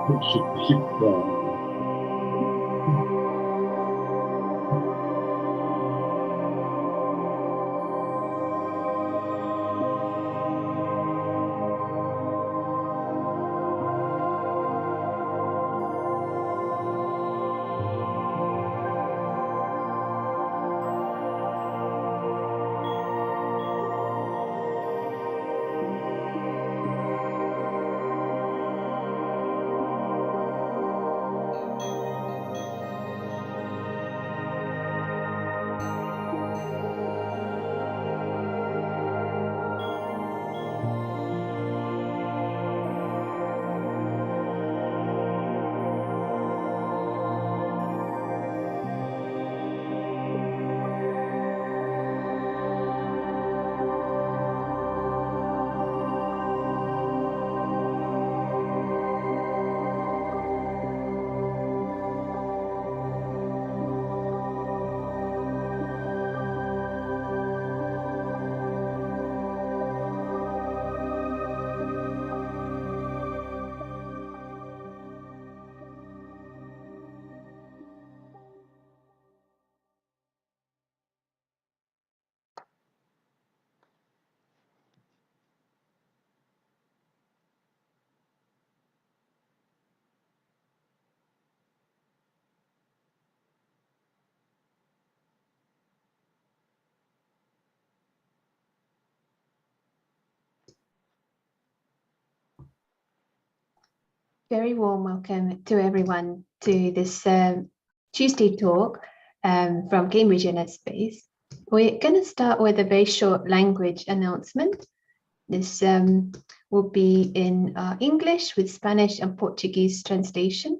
keep Very warm welcome to everyone to this Tuesday talk from Cambridge NSpace. We're going to start with a very short language announcement. This will be in English with Spanish and Portuguese translation.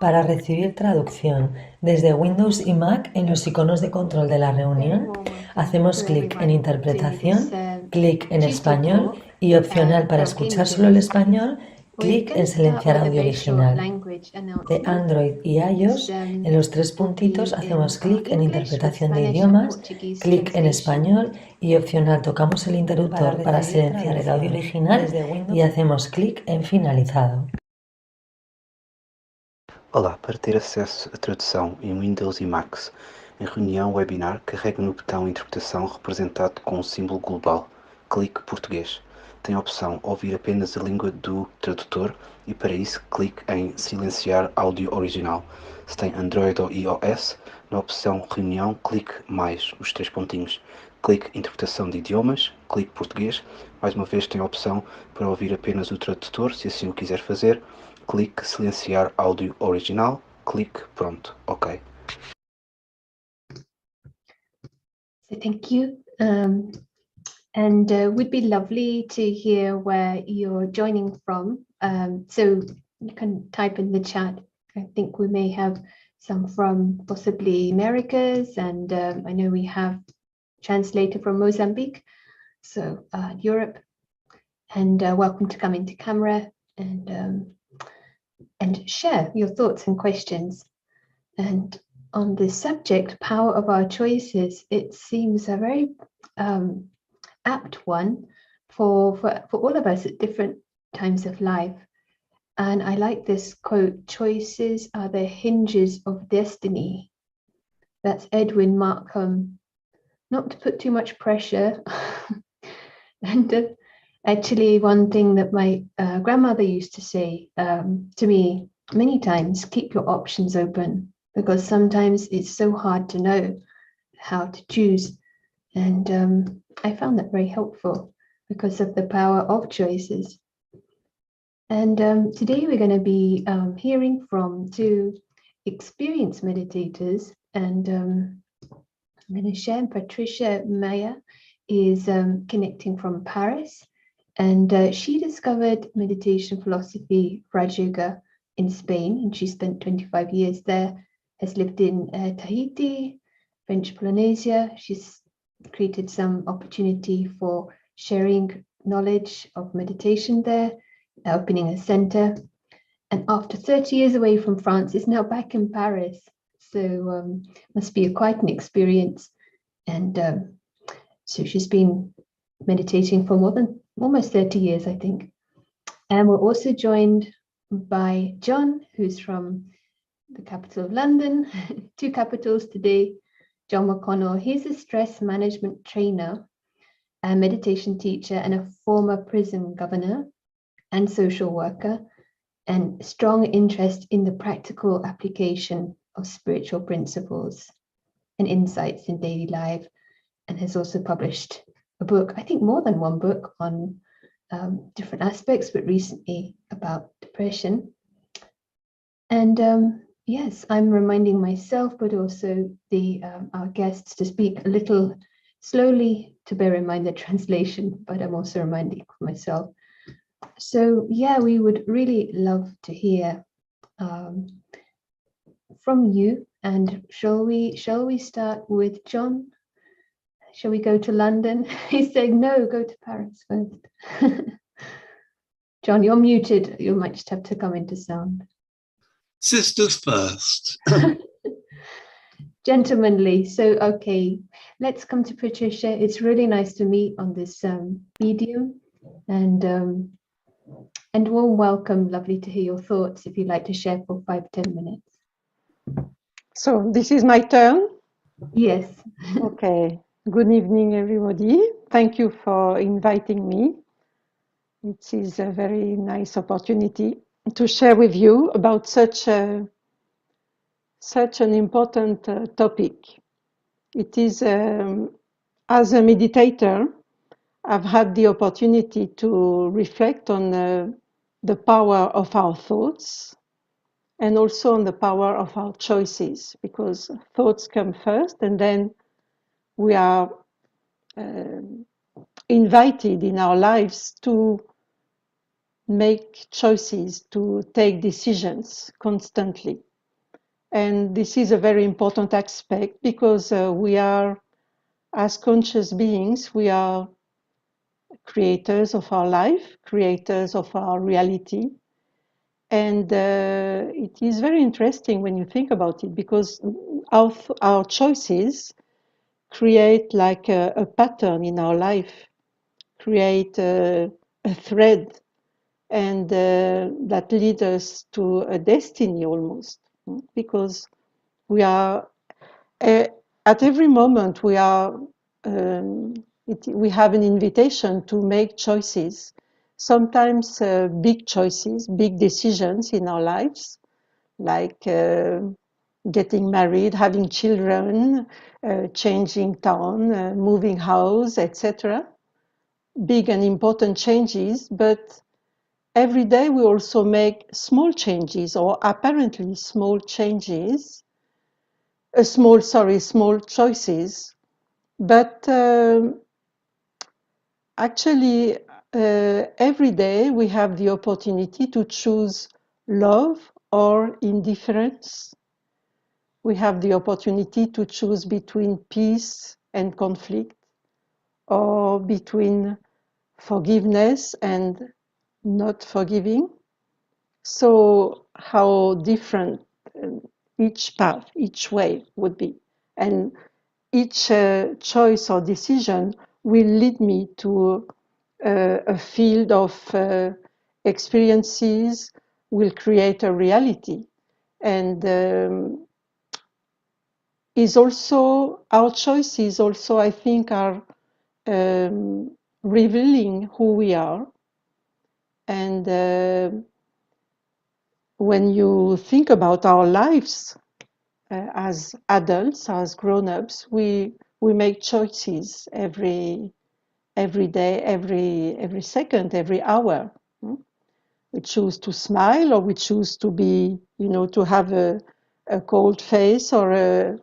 Para recibir traducción desde Windows y Mac en los iconos de control de la reunión, hacemos clic en Interpretación, clic en Español y opcional para escuchar solo el español, clic en Silenciar audio original. De Android y iOS, en los tres puntitos hacemos clic en Interpretación de idiomas, clic en Español y opcional tocamos el interruptor para silenciar el audio original y hacemos clic en Finalizado. Olá, para ter acesso à tradução em Windows e Macs, em reunião webinar, carregue no botão Interpretação representado com o símbolo global. Clique Português. Tem a opção Ouvir apenas a língua do tradutor e para isso clique em Silenciar áudio original. Se tem Android ou iOS, na opção Reunião, clique mais os três pontinhos. Clique Interpretação de idiomas, clique Português. Mais uma vez tem a opção para ouvir apenas o tradutor, se assim o quiser fazer. Clique Silenciar áudio original, clique Pronto, OK. So thank you. And would be lovely to hear where you're joining from. So you can type in the chat. I think we may have some from possibly Americas, and I know we have translator from Mozambique, so Europe. And welcome to come into camera and share your thoughts and questions. And on this subject, power of our choices, it seems a very apt one for all of us at different times of life. And I like this quote, choices are the hinges of destiny. That's Edwin Markham. Not to put too much pressure. And actually, one thing that my grandmother used to say to me many times, keep your options open, because sometimes it's so hard to know how to choose. And I found that very helpful because of the power of choices. And today we're going to be hearing from two experienced meditators, and I'm going to share. Patricia Mayer is connecting from Paris, and she discovered meditation philosophy, Raj Yoga, in Spain, and she spent 25 years there, has lived in Tahiti, French Polynesia. She's created some opportunity for sharing knowledge of meditation there, opening a center. And after 30 years away from France, is now back in Paris. So must be quite an experience. And so she's been meditating for more than almost 30 years, I think. And we're also joined by John, who's from the capital of London, two capitals today. John McConnell, he's a stress management trainer, a meditation teacher, and a former prison governor and social worker, and strong interest in the practical application of spiritual principles and insights in daily life, and has also published a book, I think more than one book, on different aspects, but recently about depression. And yes, I'm reminding myself, but also our guests, to speak a little slowly to bear in mind the translation, but I'm also reminding myself. So yeah, we would really love to hear from you. And shall we start with John? Shall we go to London? He's saying no, go to Paris first. John, you're muted. You might just have to come into sound. Sisters first. Gentlemanly. So, okay, let's come to Patricia. It's really nice to meet on this medium, and warm welcome. Lovely to hear your thoughts. If you'd like to share for 5-10 minutes. So this is my turn? Yes. Okay. Good evening, everybody. Thank you for inviting me. It is a very nice opportunity to share with you about such an important topic. It is, as a meditator, I've had the opportunity to reflect on the power of our thoughts and also on the power of our choices, because thoughts come first and then we are invited in our lives to make choices, to take decisions constantly. And this is a very important aspect because we are, as conscious beings, we are creators of our life, creators of our reality. And it is very interesting when you think about it, because our choices create like a pattern in our life, create a thread, and that leads us to a destiny almost, because we are at every moment we are we have an invitation to make choices, sometimes big choices, big decisions in our lives, like getting married, having children, changing town, moving house, etc. Big and important changes, but every day we also make small changes, or apparently small changes, small choices, but actually every day we have the opportunity to choose love or indifference. We have the opportunity to choose between peace and conflict, or between forgiveness and not forgiving. So how different each path, each way would be. And each choice or decision will lead me to a field of experiences, will create a reality. And is also, our choices also, I think, are revealing who we are. And when you think about our lives as adults, as grown-ups, we make choices every day, every second, every hour. We choose to smile, or we choose to be, to have a cold face, or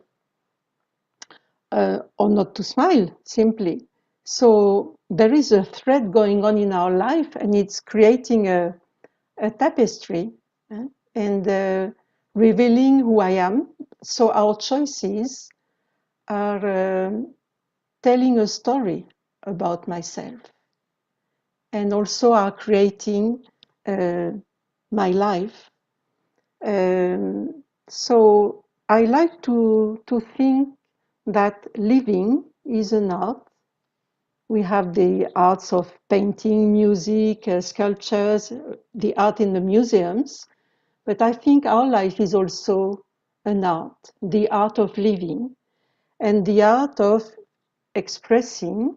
not to smile, simply. So there is a thread going on in our life, and it's creating a tapestry and revealing who I am. So our choices are telling a story about myself, and also are creating my life. So I like to think that living is an art. we have the arts of painting, music, sculptures, the art in the museums. But I think our life is also an art, the art of living and the art of expressing.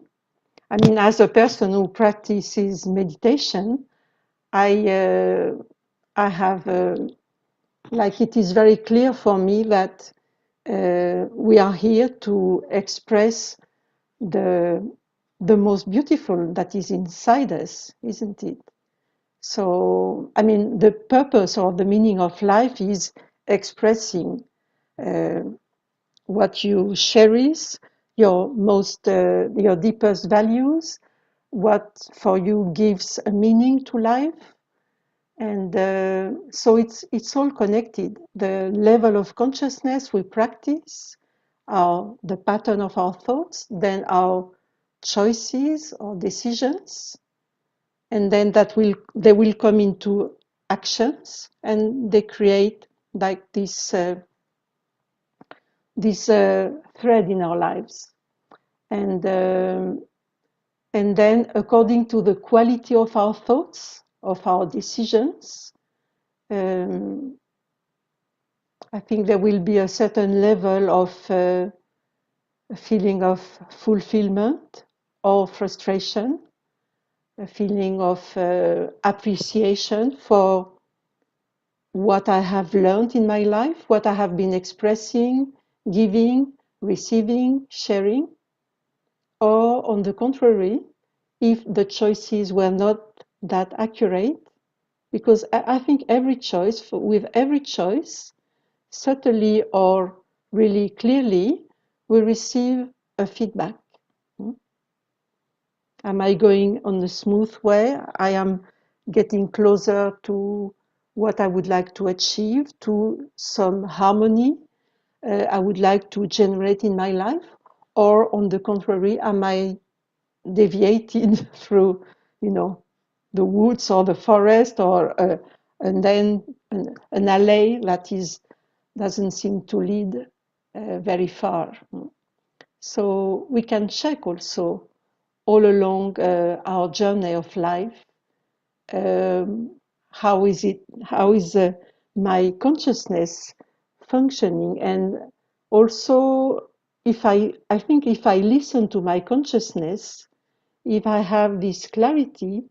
I mean, as a person who practices meditation, I have, like, it is very clear for me that we are here to express the most beautiful that is inside us, isn't it? So, I mean, the purpose or the meaning of life is expressing what you cherish, your deepest values, what for you gives a meaning to life. And so it's all connected. The level of consciousness we practice, the pattern of our thoughts, then our choices or decisions, and then they will come into actions, and they create like this thread in our lives. And then according to the quality of our thoughts, of our decisions, I think there will be a certain level of a feeling of fulfillment or frustration, a feeling of appreciation for what I have learned in my life, what I have been expressing, giving, receiving, sharing. Or on the contrary, if the choices were not that accurate, because I think with every choice, subtly or really clearly, we receive a feedback. Am I going on the smooth way? I am getting closer to what I would like to achieve, to some harmony I would like to generate in my life? Or on the contrary, am I deviated through, the woods or the forest, or and then an alley that doesn't seem to lead very far? So we can check also all along our journey of life. How is my consciousness functioning? And also, I think if I listen to my consciousness, if I have this clarity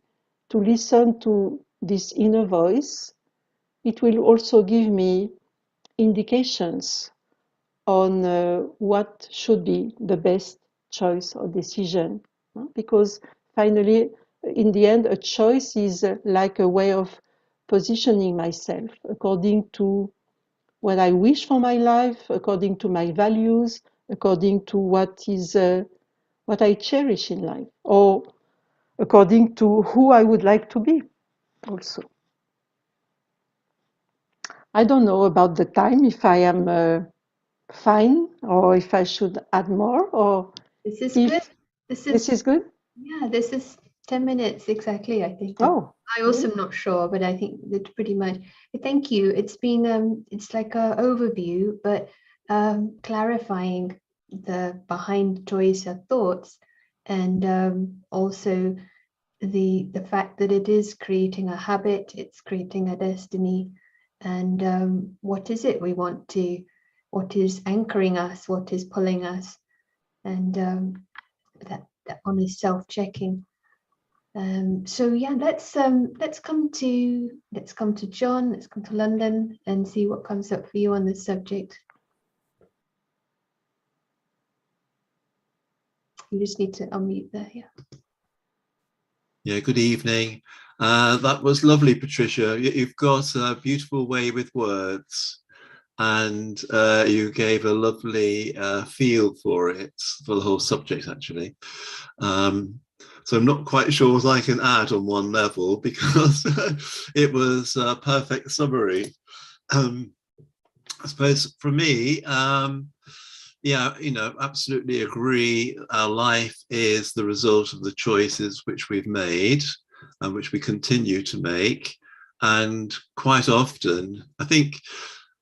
to listen to this inner voice, it will also give me indications on what should be the best choice or decision. Because finally, in the end, a choice is like a way of positioning myself according to what I wish for my life, according to my values, according to what I cherish in life, or according to who I would like to be also. I don't know about the time, if I am fine, or if I should add more, or This is good. This is good? Yeah, this is 10 minutes exactly, I think. Oh, I also am not sure, but I think that's pretty much. Thank you. It's been it's like an overview, but clarifying the behind choice of thoughts, and also the fact that it is creating a habit, it's creating a destiny, and what is it we want to, what is anchoring us, what is pulling us, and that honest self-checking. So yeah, let's come to John, let's come to London and see what comes up for you on this subject. You just need to unmute there. Yeah, good evening. That was lovely, Patricia. You've got a beautiful way with words, and you gave a lovely feel for it, for the whole subject, actually. So I'm not quite sure what I can add on one level, because it was a perfect summary. I suppose for me, yeah, absolutely agree. Our life is the result of the choices which we've made and which we continue to make. And quite often, I think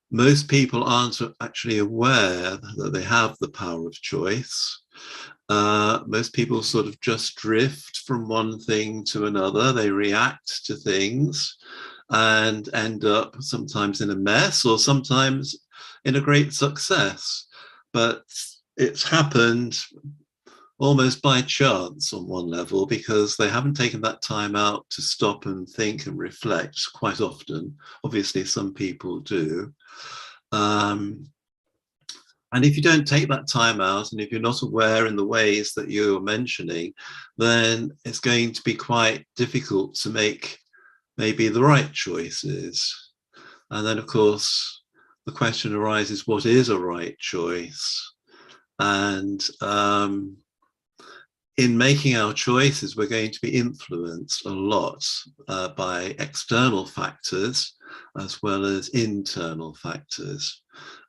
most people aren't actually aware that they have the power of choice. Most people sort of just drift from one thing to another. They react to things and end up sometimes in a mess or sometimes in a great success. But it's happened almost by chance on one level, because they haven't taken that time out to stop and think and reflect quite often. Obviously, some people do. And if you don't take that time out, and if you're not aware in the ways that you're mentioning, then it's going to be quite difficult to make maybe the right choices. And then, of course, the question arises, what is a right choice? And in making our choices, we're going to be influenced a lot by external factors as well as internal factors.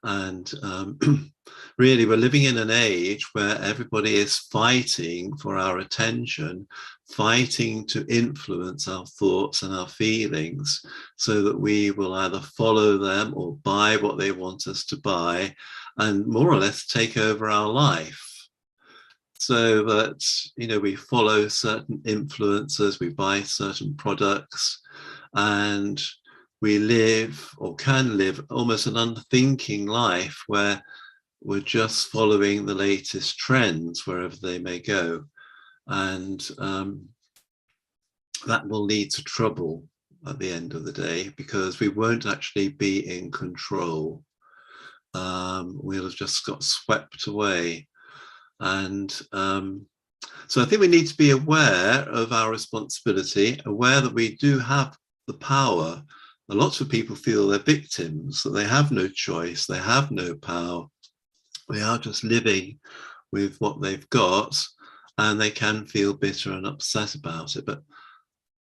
And really, we're living in an age where everybody is fighting for our attention, fighting to influence our thoughts and our feelings so that we will either follow them or buy what they want us to buy and more or less take over our life. So that, you know, we follow certain influencers, we buy certain products, and we live or can live almost an unthinking life where we're just following the latest trends wherever they may go. And that will lead to trouble at the end of the day, because we won't actually be in control. We'll have just got swept away. And so I think we need to be aware of our responsibility, aware that we do have the power. Lots of people feel they're victims, that they have no choice, they have no power. They are just living with what they've got, and they can feel bitter and upset about it. But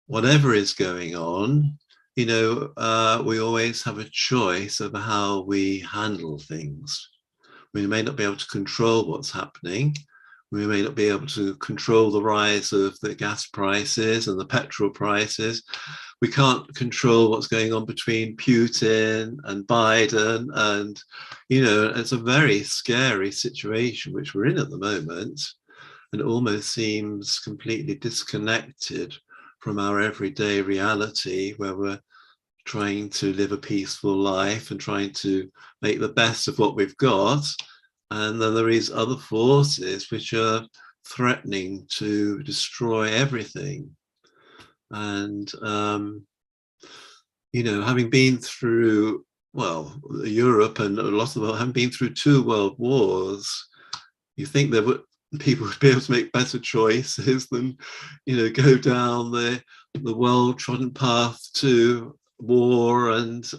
whatever is going on, you know, we always have a choice over how we handle things. We may not be able to control what's happening. We may not be able to control the rise of the gas prices and the petrol prices. We can't control what's going on between Putin and Biden. And, you know, it's a very scary situation which we're in at the moment. And it almost seems completely disconnected from our everyday reality, where we're trying to live a peaceful life and trying to make the best of what we've got. And then there is other forces which are threatening to destroy everything. And, you know, having been through, well, Europe and a lot of the world, having been through 2 world wars, you think there would people would be able to make better choices than, you know, go down the well-trodden path to war and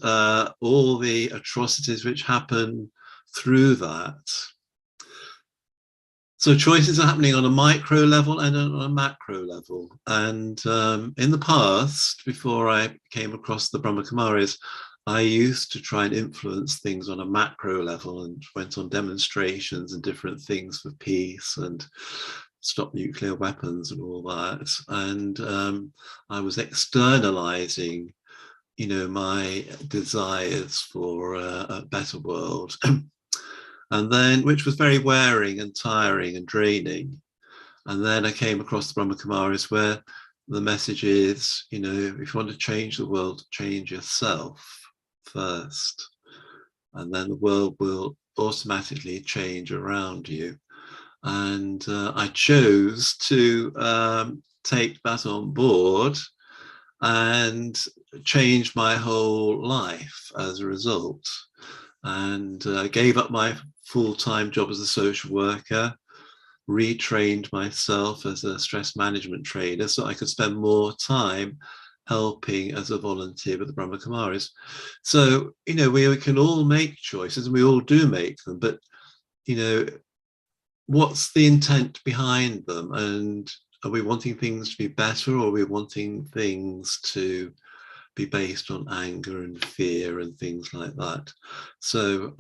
all the atrocities which happen through that. So choices are happening on a micro level and on a macro level. And in the past, before I came across the Brahma Kumaris, I used to try and influence things on a macro level and went on demonstrations and different things for peace and stop nuclear weapons and all that. And I was externalizing, you know, my desires for a better world. And then, which was very wearing and tiring and draining. And then I came across the Brahma Kumaris, where the message is, you know, if you want to change the world, change yourself first. And then the world will automatically change around you. And I chose to take that on board and change my whole life as a result. And gave up my full-time job as a social worker, retrained myself as a stress management trainer so I could spend more time helping as a volunteer with the Brahma Kumaris. So, you know, we can all make choices, and we all do make them, but, you know, what's the intent behind them? And are we wanting things to be better, or are we wanting things to be based on anger and fear and things like that? So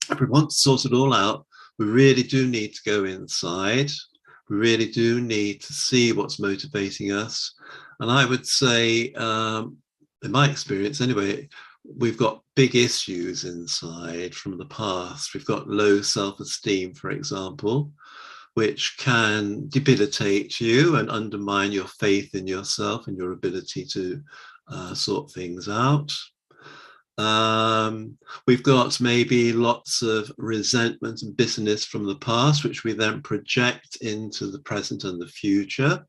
if we want to sort it all out, we really do need to go inside. We really do need to see what's motivating us. And I would say, in my experience anyway, we've got big issues inside from the past. We've got low self-esteem, for example. which can debilitate you and undermine your faith in yourself and your ability to sort things out. We've got maybe lots of resentment and bitterness from the past, which we then project into the present and the future.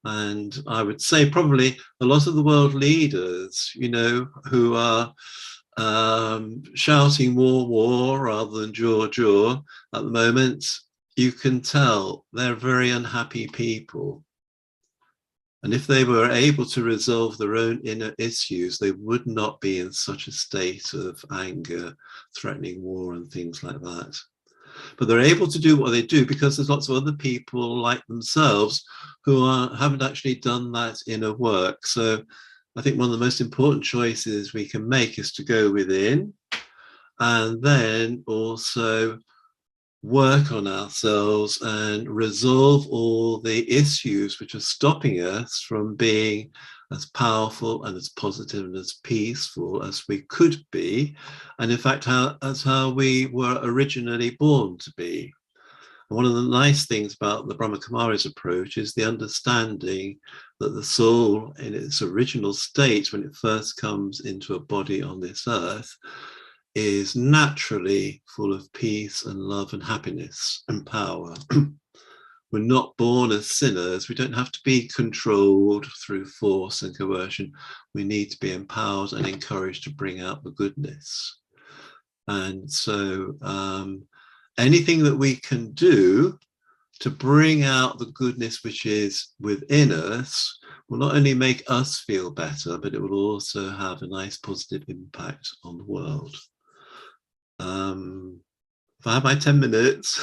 And I would say probably a lot of the world leaders, you know, who are shouting war, war rather than jaw, jaw at the moment, you can tell they're very unhappy people. And if they were able to resolve their own inner issues, they would not be in such a state of anger, threatening war and things like that. But they're able to do what they do because there's lots of other people like themselves who haven't actually done that inner work. So I think one of the most important choices we can make is to go within and then also work on ourselves and resolve all the issues which are stopping us from being as powerful and as positive and as peaceful as we could be, and in fact as how we were originally born to be. And one of the nice things about the Brahmakumari's approach is the understanding that the soul in its original state, when it first comes into a body on this earth, is naturally full of peace and love and happiness and power. We're not born as sinners. We don't have to be controlled through force and coercion. We need to be empowered and encouraged to bring out the goodness. And so anything that we can do to bring out the goodness which is within us will not only make us feel better, but it will also have a nice positive impact on the world. If I have my 10 minutes.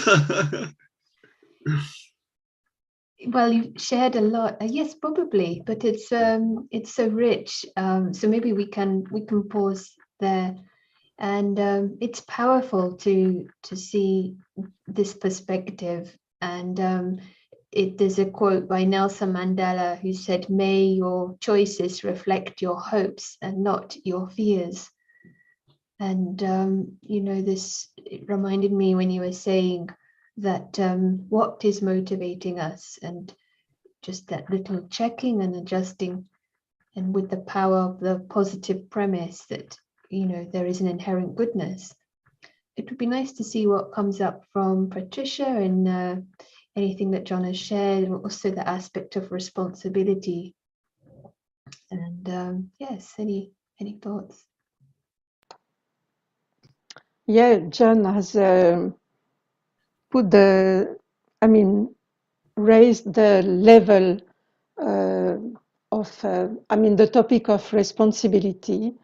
Well, you've shared a lot. Yes, probably, but it's so rich. So maybe we can pause there, and it's powerful to see this perspective. And there's a quote by Nelson Mandela who said, "May your choices reflect your hopes and not your fears." And you know, this it reminded me when you were saying that what is motivating us, and just that little checking and adjusting, and with the power of the positive premise that, you know, there is an inherent goodness. It would be nice to see what comes up from Patricia and anything that John has shared, and also the aspect of responsibility. And yes, any thoughts? Yeah, John has raised the level of, the topic of responsibility,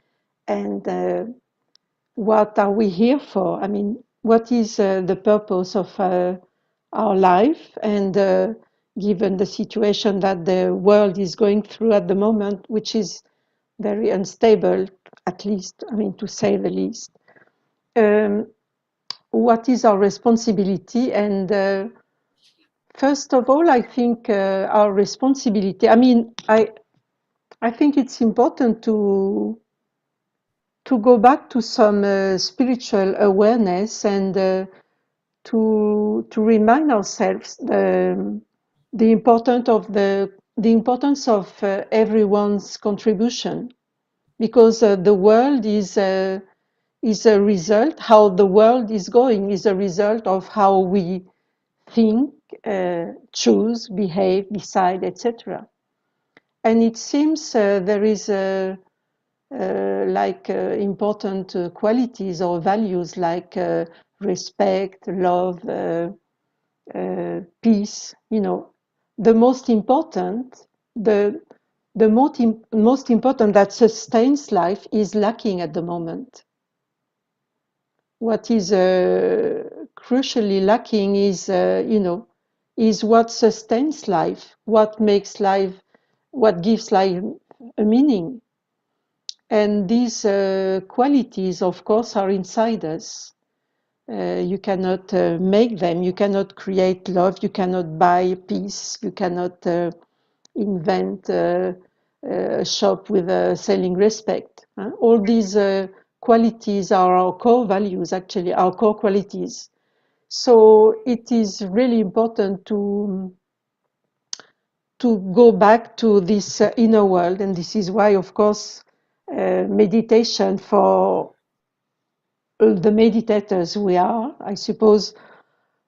and what are we here for? I mean, what is the purpose of our life? And given the situation that the world is going through at the moment, which is very unstable, at least, to say the least. What is our responsibility? And first of all, I think our responsibility, I think it's important to go back to some spiritual awareness, and to remind ourselves the importance of everyone's contribution, because the world is a result. How the world is going is a result of how we think, choose, behave, decide, etc. And it seems there is important qualities or values like respect, love, peace. You know, the most important that sustains life is lacking at the moment. What is crucially lacking is what sustains life, what makes life, what gives life a meaning. And these qualities, of course, are inside us. You cannot make them. You cannot create love. You cannot buy peace. You cannot invent a shop with selling respect. All these qualities are our core values, actually, our core qualities. So it is really important to go back to this inner world, and this is why, of course, meditation for the meditators we are, I suppose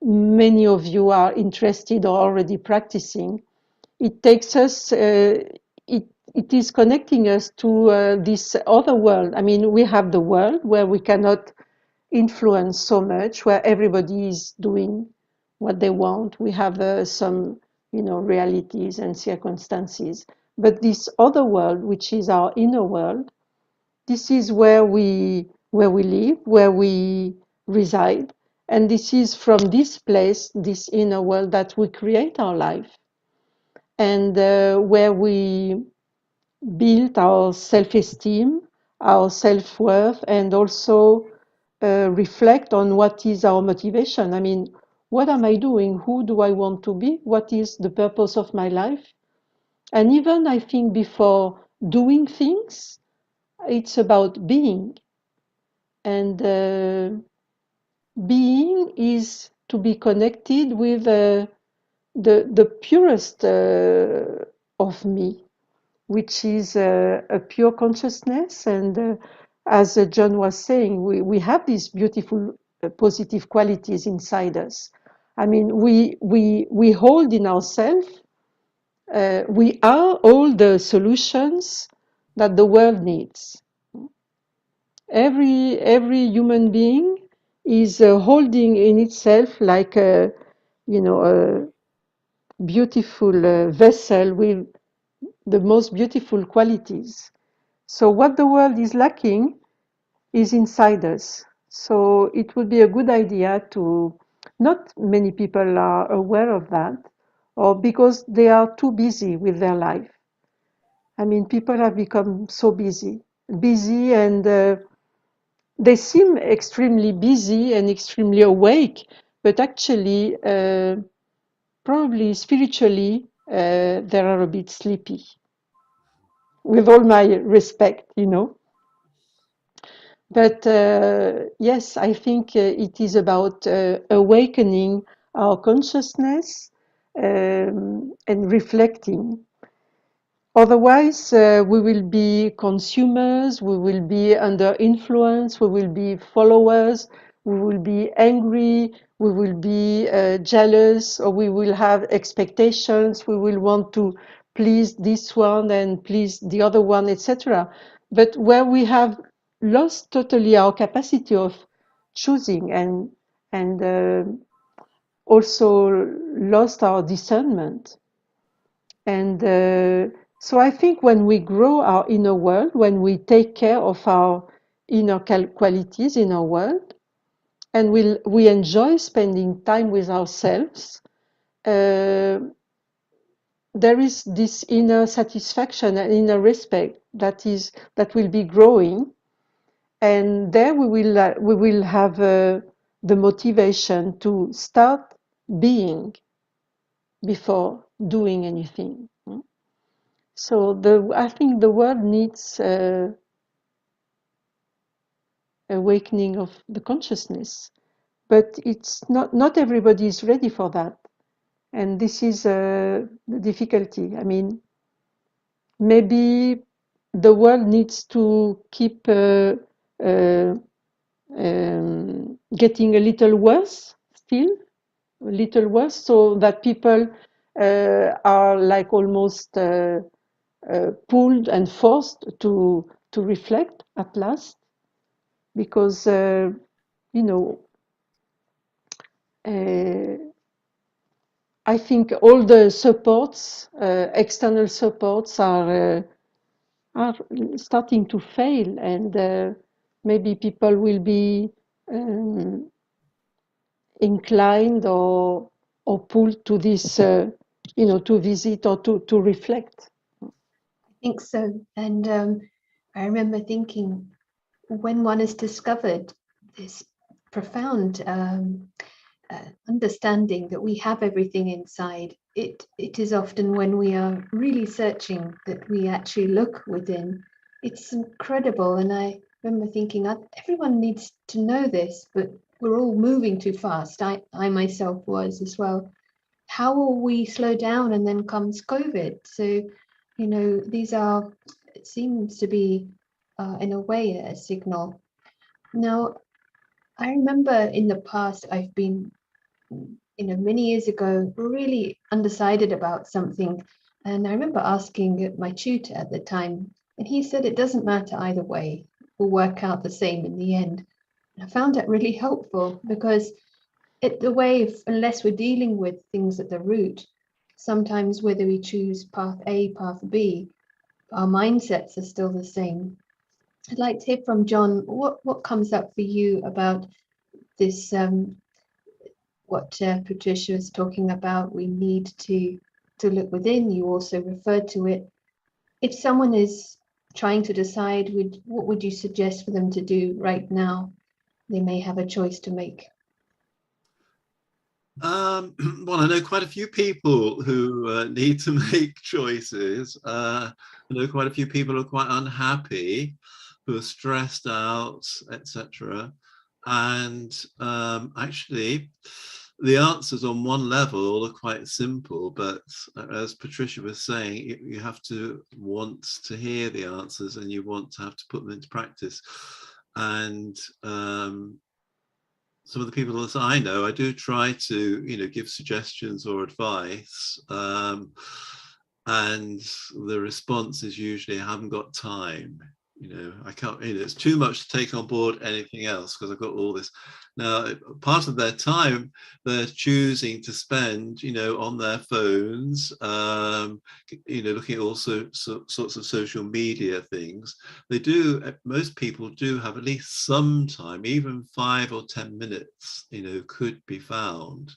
many of you are interested or already practicing. It takes us, it is connecting us to this other world. I mean, we have the world where we cannot influence so much, where everybody is doing what they want. We have some, realities and circumstances. But this other world, which is our inner world, this is where we live, where we reside, and this is from this place, this inner world, that we create our life, and where we build our self-esteem, our self-worth, and also reflect on what is our motivation. I mean, what am I doing? Who do I want to be? What is the purpose of my life? And even I think before doing things, it's about being. And being is to be connected with the purest of me, which is a pure consciousness. And as John was saying, we have these beautiful positive qualities inside us. I mean, we hold in ourselves, we are all the solutions that the world needs. Every human being is holding in itself like a beautiful vessel with the most beautiful qualities. So what the world is lacking is inside us. So it would be a good idea to, not many people are aware of that, or because they are too busy with their life. I mean, people have become so busy, and they seem extremely busy and extremely awake, but actually, probably spiritually, they are a bit sleepy. With all my respect, But yes, I think it is about awakening our consciousness and reflecting. Otherwise, we will be consumers, we will be under influence, we will be followers, we will be angry, we will be jealous, or we will have expectations, we will want to please this one and please the other one, etc. But where we have lost totally our capacity of choosing and also lost our discernment. And so I think when we grow our inner world, when we take care of our inner qualities in our world, and we enjoy spending time with ourselves, there is this inner satisfaction and inner respect that will be growing, and there we will have the motivation to start being before doing anything. So I think the world needs awakening of the consciousness, but it's not everybody is ready for that, and this is the difficulty. I mean, maybe the world needs to keep getting a little worse still, a little worse, so that people are like almost pulled and forced to reflect at last, because you know I think all the supports, external supports, are starting to fail, and maybe people will be inclined or pulled to this, to visit or to reflect. I think so. And I remember thinking, when one has discovered this profound understanding that we have everything inside, it is often when we are really searching that we actually look within. It's incredible. And I remember thinking, everyone needs to know this, but we're all moving too fast. I myself was as well. How will we slow down? And then comes COVID. So, these are, it seems to be in a way a signal. Now, I remember in the past, I've been, many years ago, really undecided about something. And I remember asking my tutor at the time, and he said it doesn't matter either way, we'll work out the same in the end. And I found that really helpful because unless we're dealing with things at the root, sometimes whether we choose path A, path B, our mindsets are still the same. I'd like to hear from John, what comes up for you about this, what Patricia was talking about, we need to look within. You also referred to it. If someone is trying to decide, what would you suggest for them to do right now? They may have a choice to make. Well, I know quite a few people who need to make choices. I know quite a few people who are quite unhappy, who are stressed out, etc. And actually, the answers on one level are quite simple, but as Patricia was saying, you have to want to hear the answers and you want to have to put them into practice. And some of the people that I know, I do try to, give suggestions or advice. And the response is usually, I haven't got time. I can't, it's too much to take on board anything else because I've got all this. Now, part of their time they're choosing to spend, on their phones, looking at all sorts of social media things. Most people do have at least some time, even 5 or 10 minutes, could be found.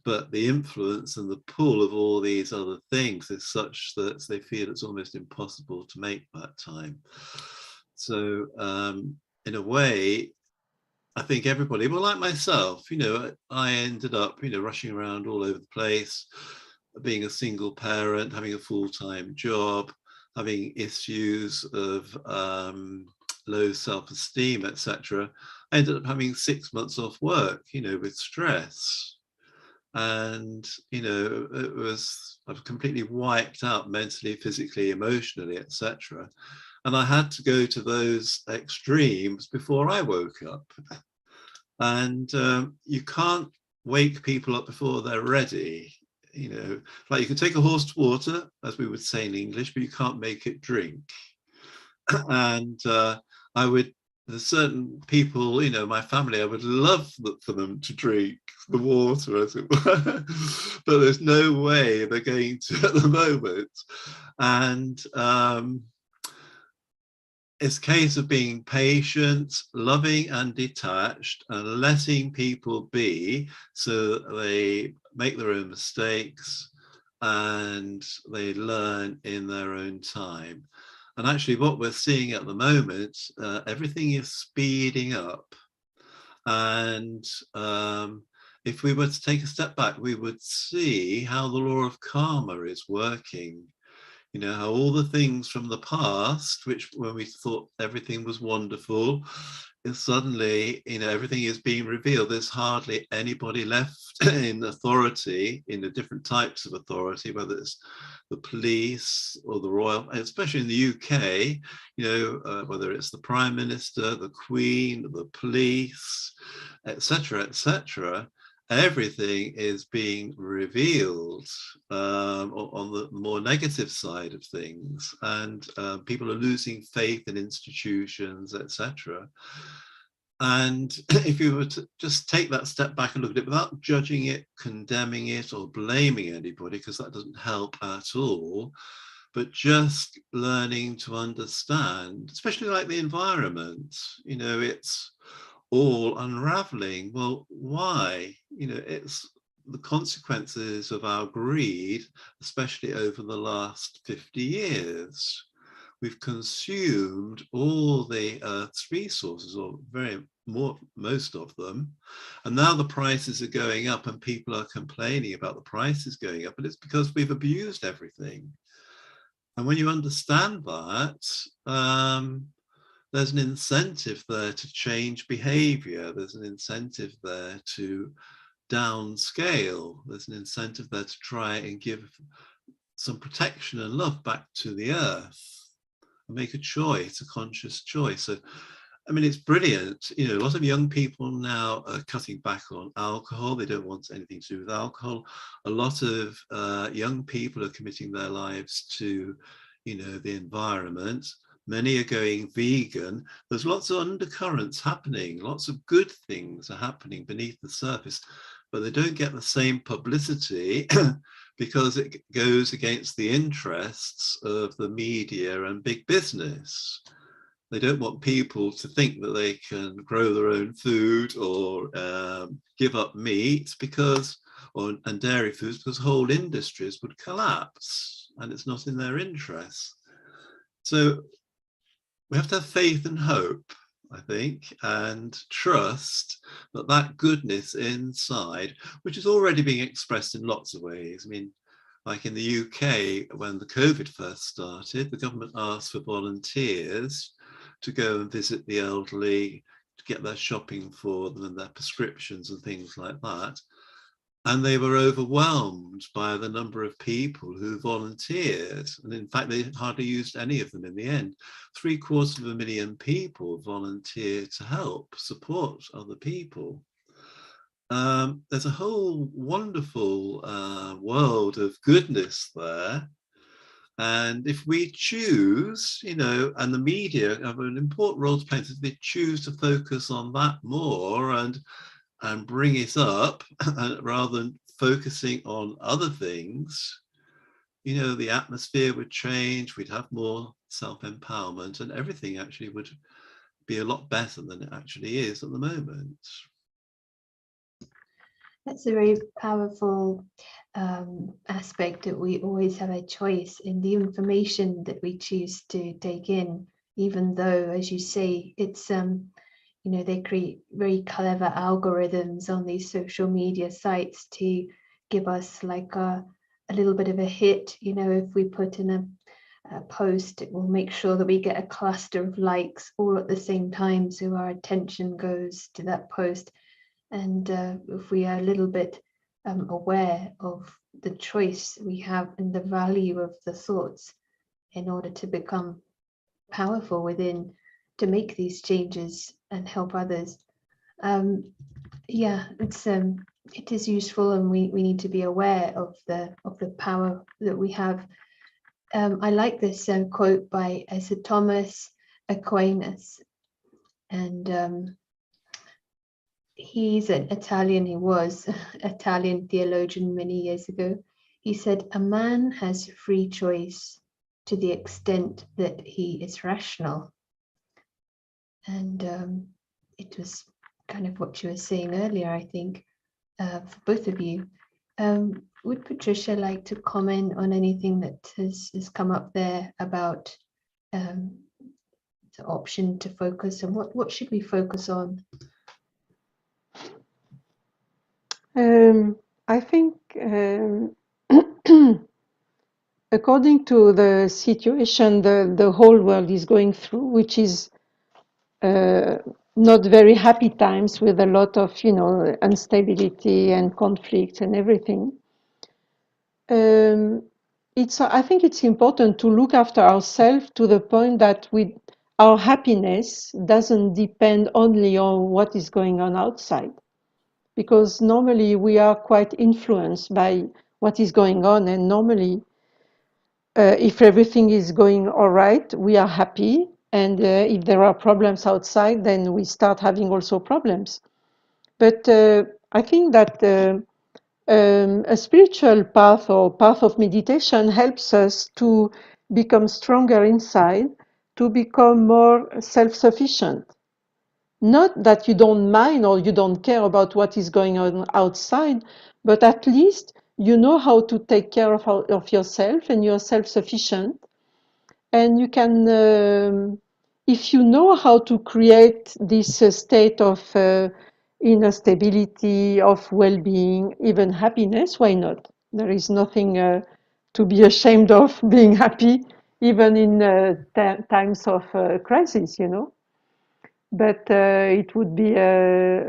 But the influence and the pull of all these other things is such that they feel it's almost impossible to make that time. So in a way, I think everybody, well, like myself, I ended up, rushing around all over the place, being a single parent, having a full-time job, having issues of low self-esteem, etc. I ended up having 6 months off work, with stress. And I was completely wiped out mentally, physically, emotionally, etc. And I had to go to those extremes before I woke up. And you can't wake people up before they're ready. Like you can take a horse to water, as we would say in English, but you can't make it drink. And there's certain people, my family, I would love for them to drink the water, as it were, but there's no way they're going to at the moment. And it's a case of being patient, loving and detached, and letting people be so that they make their own mistakes and they learn in their own time. And actually what we're seeing at the moment, everything is speeding up. And if we were to take a step back, we would see how the law of karma is working. How all the things from the past, which when we thought everything was wonderful, is suddenly, everything is being revealed. There's hardly anybody left in authority, in the different types of authority, whether it's the police or the royal, especially in the UK, whether it's the Prime Minister, the Queen, the police, etc., etc. Everything is being revealed on the more negative side of things, and people are losing faith in institutions, etc. And if you were to just take that step back and look at it without judging it, condemning it, or blaming anybody, because that doesn't help at all, but just learning to understand, especially like the environment, it's all unraveling. Well, why? It's the consequences of our greed, especially over the last 50 years. We've consumed all the Earth's resources, or most of them, and now the prices are going up and people are complaining about the prices going up, and it's because we've abused everything. And when you understand that, there's an incentive there to change behavior. There's an incentive there to downscale. There's an incentive there to try and give some protection and love back to the earth and make a choice, a conscious choice. So, I mean, it's brilliant. You know, a lot of young people now are cutting back on alcohol. They don't want anything to do with alcohol. A lot of young people are committing their lives to, you know, the environment. Many are going vegan. There's lots of undercurrents happening. Lots of good things are happening beneath the surface, but they don't get the same publicity because it goes against the interests of the media and big business. They don't want people to think that they can grow their own food or give up meat and dairy foods, because whole industries would collapse, and it's not in their interests. So we have to have faith and hope, I think, and trust that that goodness inside, which is already being expressed in lots of ways. I mean, like in the UK, when the COVID first started, the government asked for volunteers to go and visit the elderly, to get their shopping for them and their prescriptions and things like that. And they were overwhelmed by the number of people who volunteered. And in fact, they hardly used any of them in the end. 750,000 people volunteered to help support other people. There's a whole wonderful world of goodness there. And if we choose, you know, and the media have an important role to play, if they choose to focus on that more and bring it up rather than focusing on other things, you know, the atmosphere would change, we'd have more self-empowerment, and everything actually would be a lot better than it actually is at the moment. That's a very powerful aspect, that we always have a choice in the information that we choose to take in, even though, as you say, it's you know, they create very clever algorithms on these social media sites to give us like a little bit of a hit. You know, if we put in a post, it will make sure that we get a cluster of likes all at the same time, so our attention goes to that post. And if we are a little bit aware of the choice we have and the value of the thoughts in order to become powerful within, to make these changes and help others, yeah, it is useful, and we need to be aware of the power that we have. I like this quote by Sir Thomas Aquinas, and he's an Italian. He was an Italian theologian many years ago. He said, "A man has free choice to the extent that he is rational." And it was kind of what you were saying earlier, I think, for both of you. Would Patricia like to comment on anything that has come up there about the option to focus, and what should we focus on? I think according to the situation the whole world is going through, which is not very happy times, with a lot of, you know, instability and conflict and everything. I think it's important to look after ourselves to the point that our happiness doesn't depend only on what is going on outside, because normally we are quite influenced by what is going on, and normally if everything is going all right, we are happy, and if there are problems outside, then we start having also problems. But I think that a spiritual path or path of meditation helps us to become stronger inside, to become more self-sufficient. Not that you don't mind or you don't care about what is going on outside, but at least you know how to take care of yourself, and you're self-sufficient. And you can, if you know how to create this state of inner stability, of well-being, even happiness, why not? There is nothing to be ashamed of being happy, even in times of crisis, you know. but it would be a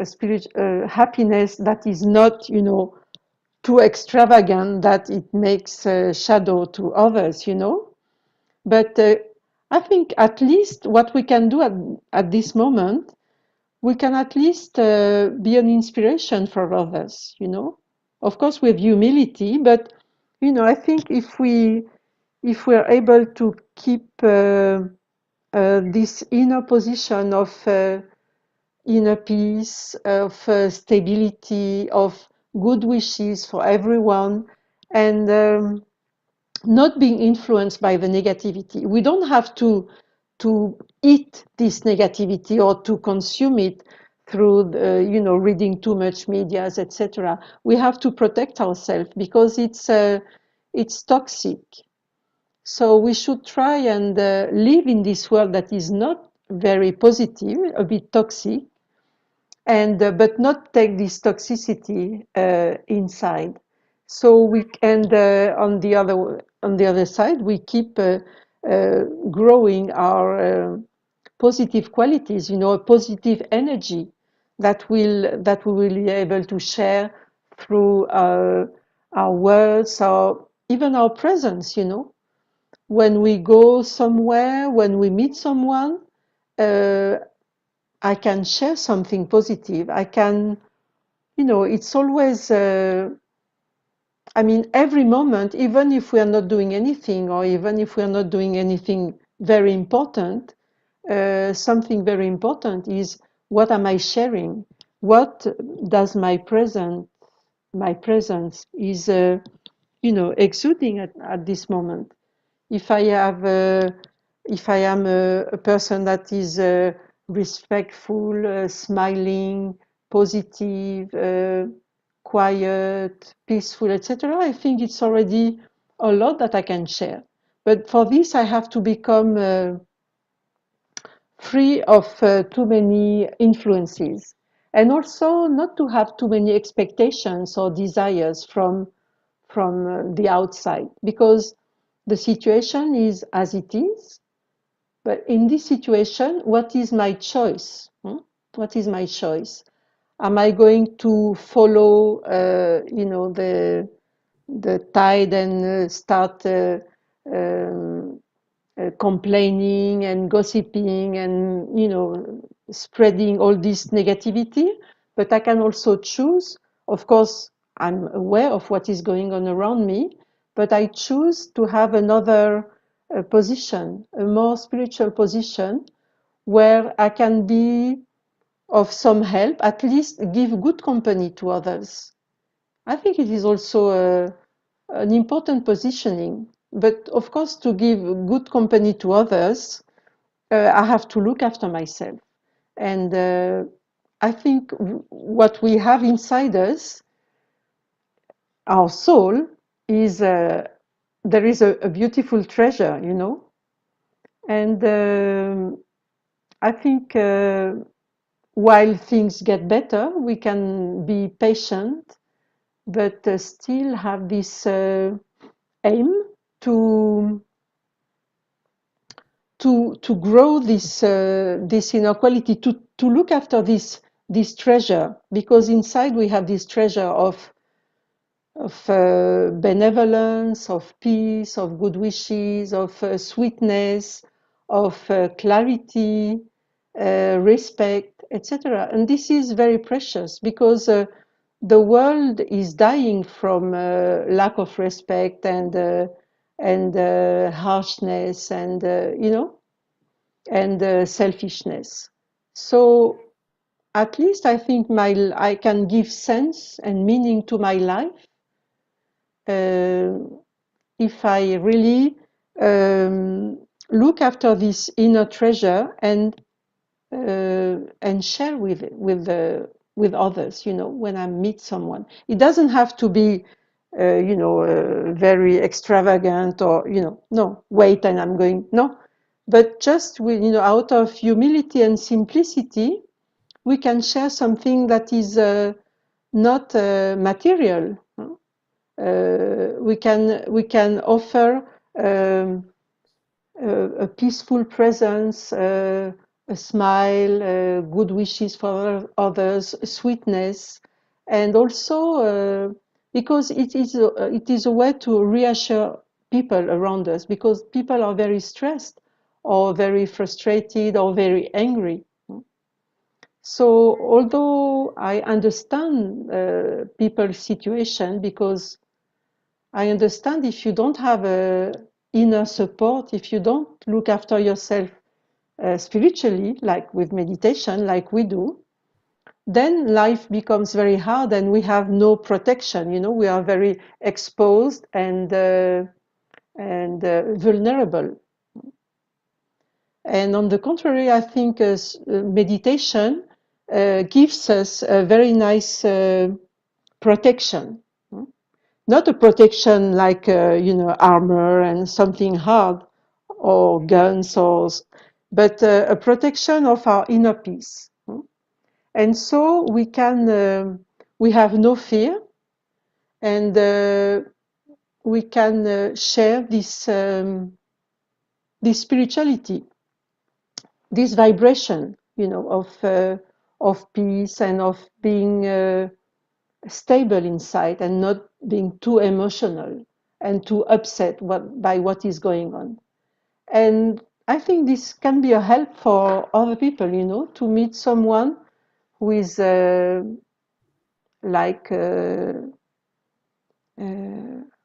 happiness that is not, you know, too extravagant that it makes a shadow to others, you know. But I think at least what we can do at this moment, we can at least be an inspiration for others, you know. Of course, with humility, but you know, I think if we're able to keep this inner position of inner peace, of stability, of good wishes for everyone, and not being influenced by the negativity. We don't have to eat this negativity or to consume it through you know, reading too much medias, etc. We have to protect ourselves because it's toxic. So we should try and live in this world that is not very positive, a bit toxic, and but not take this toxicity inside. So we and on the other side, we keep growing our positive qualities. You know, a positive energy that we will be able to share through our words or even our presence. You know, when we go somewhere, when we meet someone, I can share something positive. I can, you know, it's always, I mean, every moment, even if we are not doing anything or even if we are not doing anything very important, something very important is what am I sharing? What does my presence is, you know, exuding at this moment? If I am a person that is respectful, smiling, positive, quiet, peaceful, etc., I think it's already a lot that I can share. But for this, I have to become free of too many influences, and also not to have too many expectations or desires from the outside, because the situation is as it is. But in this situation, what is my choice? What is my choice? Am I going to follow, you know, the tide and start complaining and gossiping and, you know, spreading all this negativity? But I can also choose. Of course, I'm aware of what is going on around me, but I choose to have another position, a more spiritual position, where I can be of some help, at least give good company to others. I think it is also an important positioning. But of course, to give good company to others, I have to look after myself. And I think what we have inside us, our soul, is there is a beautiful treasure, you know. And I think while things get better, we can be patient, but still have this aim to grow this this inner quality, to look after this treasure, because inside we have this treasure of benevolence, of peace, of good wishes, of sweetness, of clarity, respect, etc. And this is very precious because the world is dying from lack of respect and harshness and you know, and selfishness. So at least I think I can give sense and meaning to my life if I really look after this inner treasure and share with others. You know, when I meet someone, it doesn't have to be you know, very extravagant or, you know, no, wait, and I'm going, no, but just with, you know, out of humility and simplicity, we can share something that is not material. We can offer a peaceful presence, a smile, good wishes for others, sweetness, and also because it is a way to reassure people around us, because people are very stressed or very frustrated or very angry. So although I understand people's situation, because I understand if you don't have a inner support, if you don't look after yourself spiritually, like with meditation, like we do, then life becomes very hard and we have no protection. You know, we are very exposed and vulnerable. And on the contrary, I think meditation gives us a very nice protection. Not a protection like, armor and something hard or guns, but a protection of our inner peace. And so we have no fear, and we can share this spirituality, this vibration, of peace and of being stable inside and not being too emotional and too upset by what is going on. And I think this can be a help for other people, to meet someone who is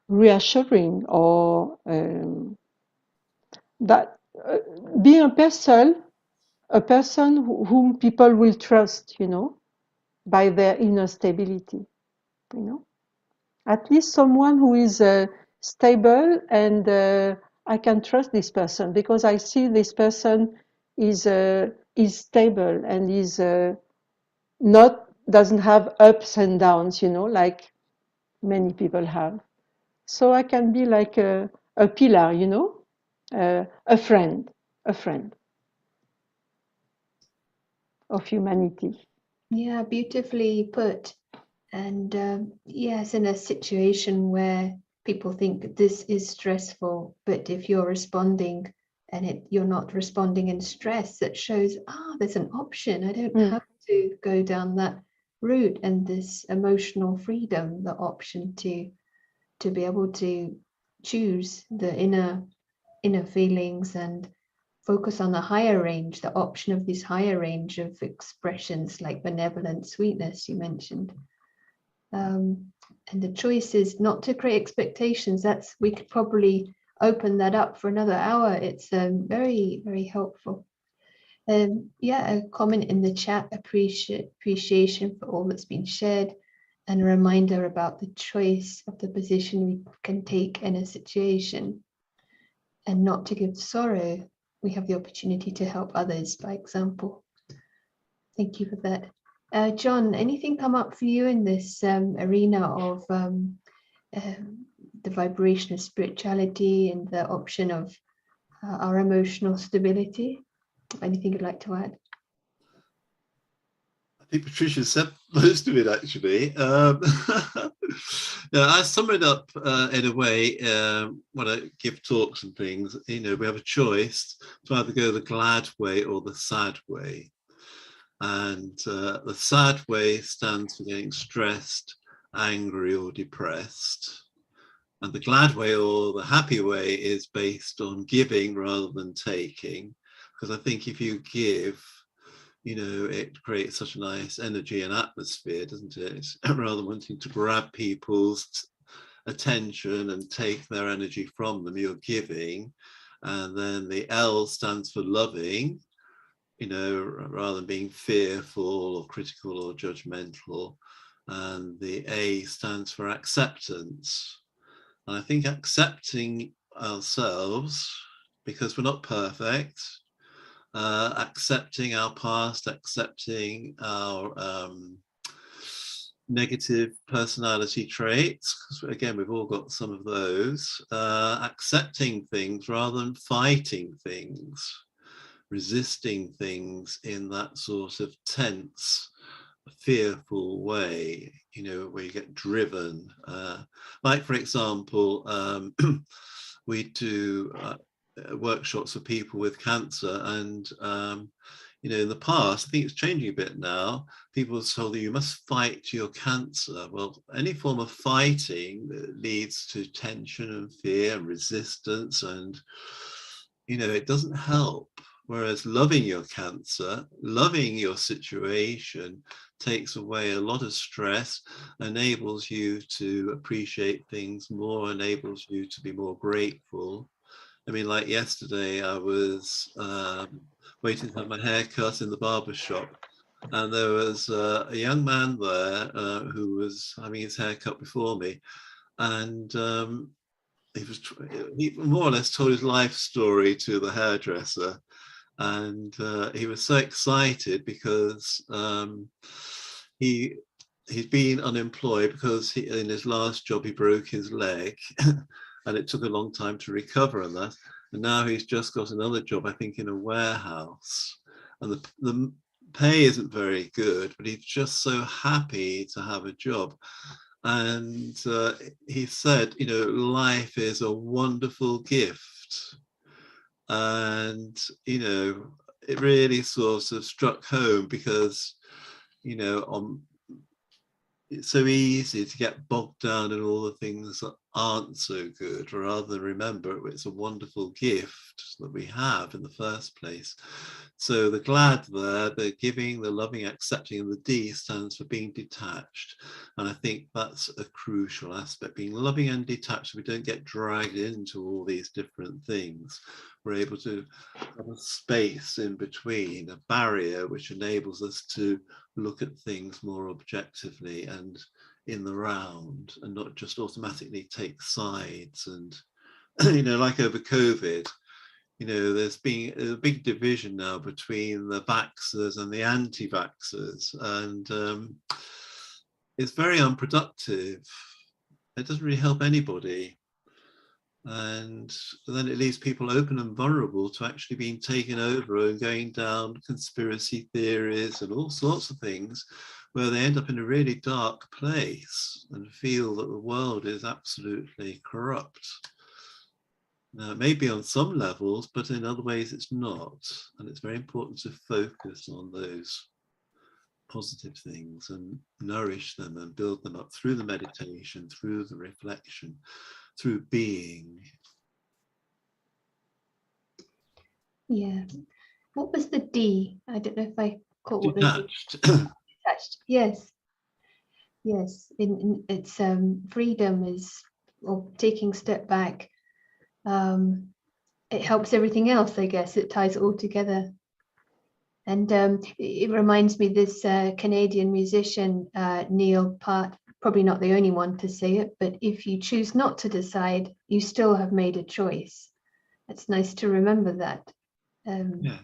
reassuring, or that being a person whom people will trust, by their inner stability, at least someone who is stable, and I can trust this person because I see this person is stable and is doesn't have ups and downs, like many people have. So I can be like a pillar, a friend of humanity. Yeah, beautifully put. And yes, in a situation where people think this is stressful, but if you're responding and you're not responding in stress, that shows, there's an option. I don't have to go down that route, and this emotional freedom, the option to be able to choose the inner feelings and focus on the higher range, the option of this higher range of expressions like benevolent sweetness you mentioned. And the choice is not to create expectations. We could probably open that up for another hour. It's very, very helpful. A comment in the chat, appreciation for all that's been shared, and a reminder about the choice of the position we can take in a situation, and not to give sorrow. We have the opportunity to help others by example. Thank you for that. John, anything come up for you in this arena of the vibration of spirituality and the option of our emotional stability? Anything you'd like to add? I think Patricia said most of it, actually. I sum it up in a way when I give talks and things. We have a choice to either go the glad way or the sad way. And the sad way stands for getting stressed, angry, or depressed. And the glad way or the happy way is based on giving rather than taking. Because I think if you give, it creates such a nice energy and atmosphere, doesn't it? Rather than wanting to grab people's attention and take their energy from them, you're giving. And then the L stands for loving, rather than being fearful or critical or judgmental. And the A stands for acceptance. And I think accepting ourselves, because we're not perfect, accepting our past, accepting our negative personality traits, because again, we've all got some of those, accepting things rather than fighting things, resisting things in that sort of tense, fearful way, where you get driven. Like, for example, we do workshops for people with cancer, and in the past, I think it's changing a bit now, people are told that you must fight your cancer. Well, any form of fighting leads to tension and fear and resistance, and it doesn't help. Whereas loving your cancer, loving your situation, takes away a lot of stress, enables you to appreciate things more, enables you to be more grateful. I mean, like yesterday, I was waiting to have my hair cut in the barber shop, and there was a young man there who was having his hair cut before me, and he more or less told his life story to the hairdresser, and he was so excited because he'd been unemployed because in his last job he broke his leg. And it took a long time to recover on that. And now he's just got another job, I think, in a warehouse. And the pay isn't very good, but he's just so happy to have a job. And he said, life is a wonderful gift. And, it really sort of struck home because, it's so easy to get bogged down in all the things that aren't so good, rather than remember it's a wonderful gift that we have in the first place. So the glad there, the giving, the loving, accepting, and the D stands for being detached. And I think that's a crucial aspect, being loving and detached. We don't get dragged into all these different things. We're able to have a space in between, a barrier which enables us to look at things more objectively and in the round, and not just automatically take sides. And like over COVID, there's been a big division now between the vaxxers and the anti-vaxxers, and it's very unproductive. It doesn't really help anybody. And then it leaves people open and vulnerable to actually being taken over and going down conspiracy theories and all sorts of things, where they end up in a really dark place and feel that the world is absolutely corrupt. Now, it may be on some levels, but in other ways it's not. And it's very important to focus on those positive things and nourish them and build them up through the meditation, through the reflection, through being. Yeah. What was the D? I don't know if I caught what Detached. Detached. Yes. Yes. It's freedom is, or taking a step back. It helps everything else, I guess. It ties it all together. And it reminds me this Canadian musician, Neil Part, probably not the only one to say it, but if you choose not to decide, you still have made a choice. It's nice to remember that. Yes,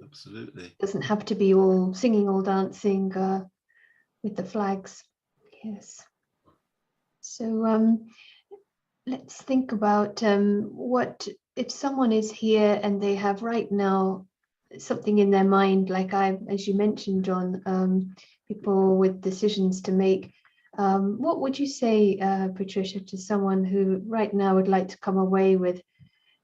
absolutely. It doesn't have to be all singing, all dancing with the flags. Yes. So let's think about what if someone is here and they have right now something in their mind, like as you mentioned, John, people with decisions to make. What would you say, Patricia, to someone who right now would like to come away with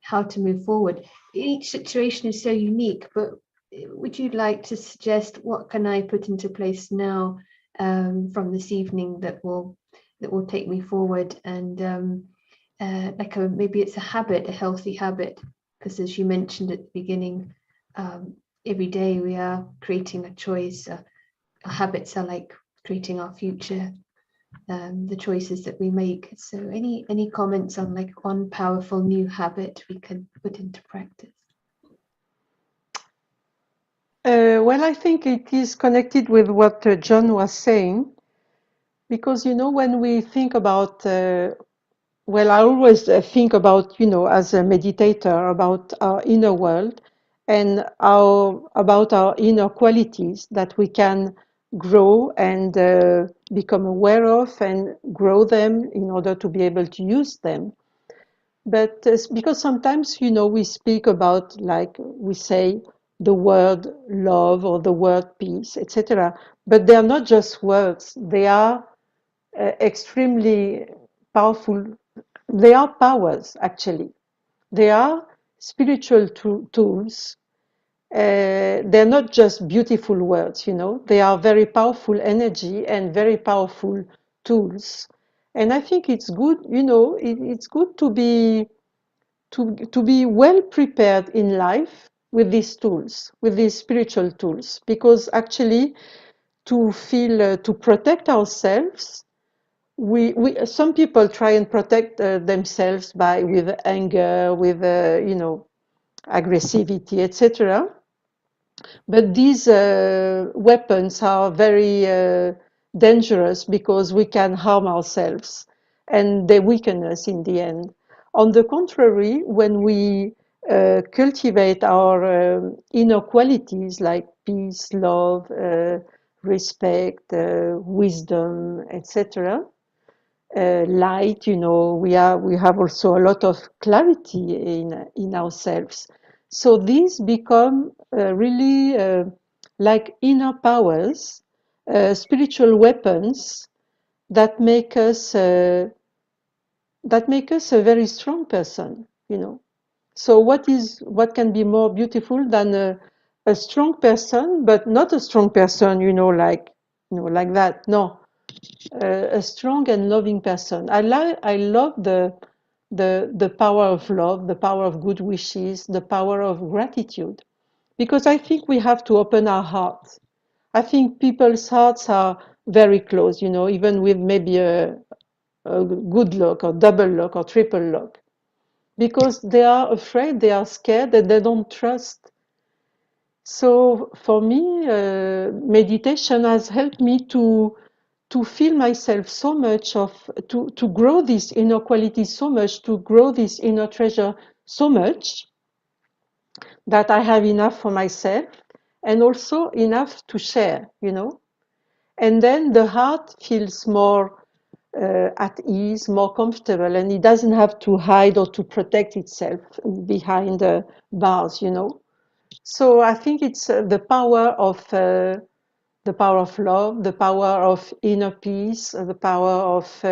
how to move forward? Each situation is so unique, but would you like to suggest what can I put into place now from this evening that will take me forward? And maybe it's a habit, a healthy habit, because as you mentioned at the beginning, every day we are creating a choice. Our habits are like creating our future, the choices that we make. So any comments on like one powerful new habit we can put into practice? Well, I think it is connected with what John was saying, because, when we think about, well, I always think about, as a meditator, about our inner world and about our inner qualities that we can grow and become aware of and grow them in order to be able to use them. But because sometimes, we speak about, like we say, the word love or the word peace, etc. But they are not just words. They are extremely powerful. They are powers, actually. They are spiritual tools, they're not just beautiful words, they are very powerful energy and very powerful tools. And I think it's good, it's good to be well prepared in life with these tools, with these spiritual tools, because actually to protect ourselves, we some people try and protect themselves with anger, with aggressivity, etc. But these weapons are very dangerous because we can harm ourselves and they weaken us in the end. On the contrary, when we cultivate our inner qualities like peace, love, respect, wisdom, etc., light, we have also a lot of clarity in ourselves. So these become really like inner powers, spiritual weapons that make us a very strong person. So what can be more beautiful than a strong person, but not a strong person, like that. No, a strong and loving person. I love the power of love, the power of good wishes, the power of gratitude, because I think we have to open our hearts. I think people's hearts are very closed, even with maybe a good lock or double lock or triple lock, because they are afraid, they are scared, and they don't trust. So for me, meditation has helped me to feel myself so much, to grow this inner quality so much, to grow this inner treasure so much, that I have enough for myself and also enough to share, And then the heart feels more at ease, more comfortable, and it doesn't have to hide or to protect itself behind the bars, So I think it's the power of love, the power of inner peace, the power of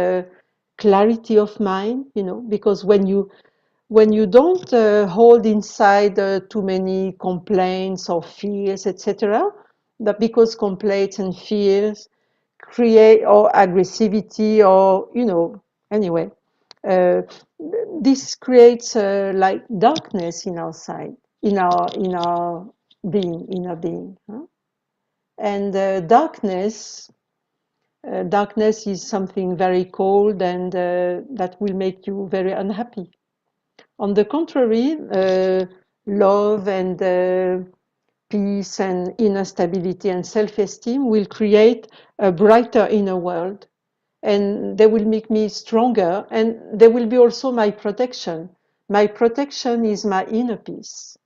clarity of mind, because when you don't hold inside too many complaints or fears, etc., that because complaints and fears create or aggressivity or anyway, uh, this creates like darkness in our side, in our inner being. Huh? And darkness is something very cold and that will make you very unhappy. On the contrary, love and peace and inner stability and self-esteem will create a brighter inner world, and they will make me stronger, and they will be also my protection. My protection is my inner peace.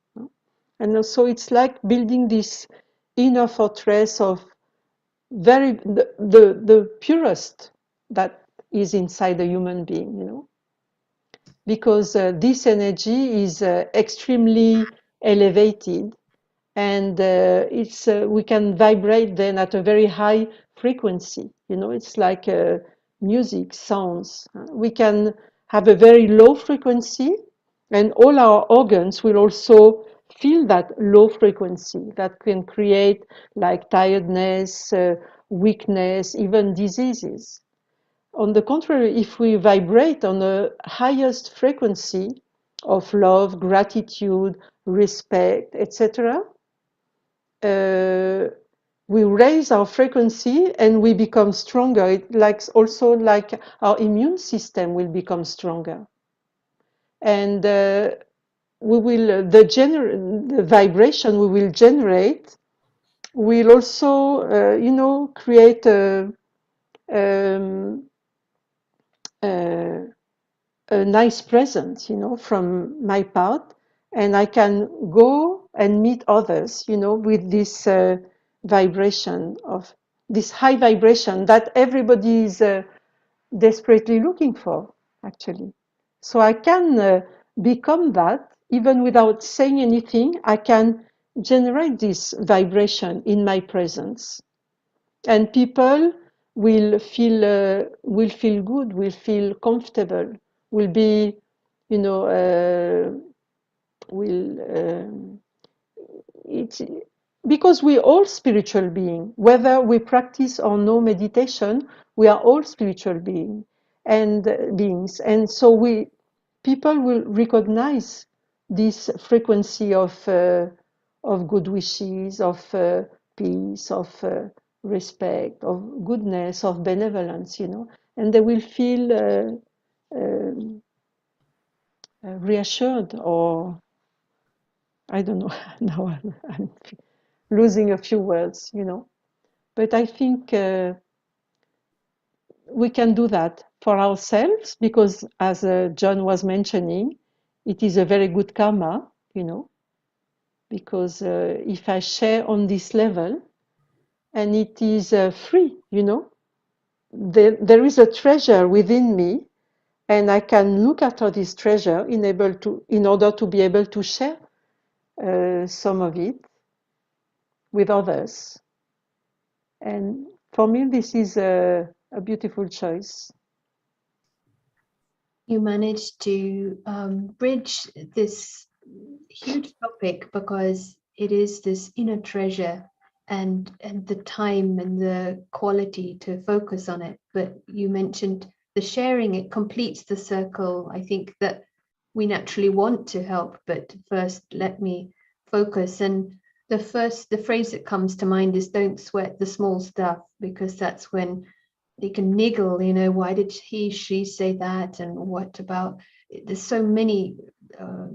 And so it's like building this inner fortress of the purest that is inside a human being, because this energy is extremely elevated, and we can vibrate then at a very high frequency. It's like music, sounds. We can have a very low frequency, and all our organs will also feel that low frequency that can create like tiredness, weakness, even diseases. On the contrary, if we vibrate on the highest frequency of love, gratitude, respect, etc., we raise our frequency and we become stronger. It also like our immune system will become stronger, and the vibration we will generate will also create um, a nice present, from my part, and I can go and meet others, with this vibration of this high vibration that everybody is desperately looking for, actually. So I can become that even without saying anything. I can generate this vibration in my presence, and people will feel good, will feel comfortable, will be it's because we're all spiritual beings. Whether we practice or no meditation, we are all spiritual beings, and so people will recognize this frequency of good wishes, of peace, of respect, of goodness, of benevolence, and they will feel reassured, or I don't know. Now I'm losing a few words, But I think we can do that for ourselves because, as John was mentioning, it is a very good karma, because if I share on this level and it is free, there is a treasure within me, and I can look after this treasure in order to be able to share some of it with others. And for me, this is a beautiful choice. You managed to bridge this huge topic because it is this inner treasure and the time and the quality to focus on it. But you mentioned the sharing, it completes the circle. I think that we naturally want to help, but first let me focus. And the phrase that comes to mind is don't sweat the small stuff, because that's when they can niggle, why did she say that, and what about, there's so many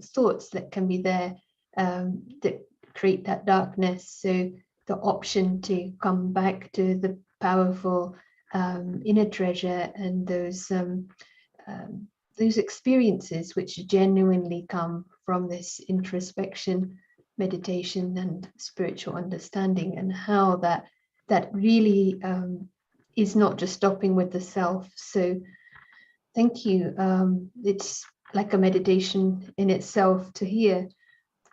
thoughts that can be there that create that darkness. So the option to come back to the powerful inner treasure and those experiences which genuinely come from this introspection, meditation, and spiritual understanding, and how that really is not just stopping with the self. So thank you. It's like a meditation in itself to hear.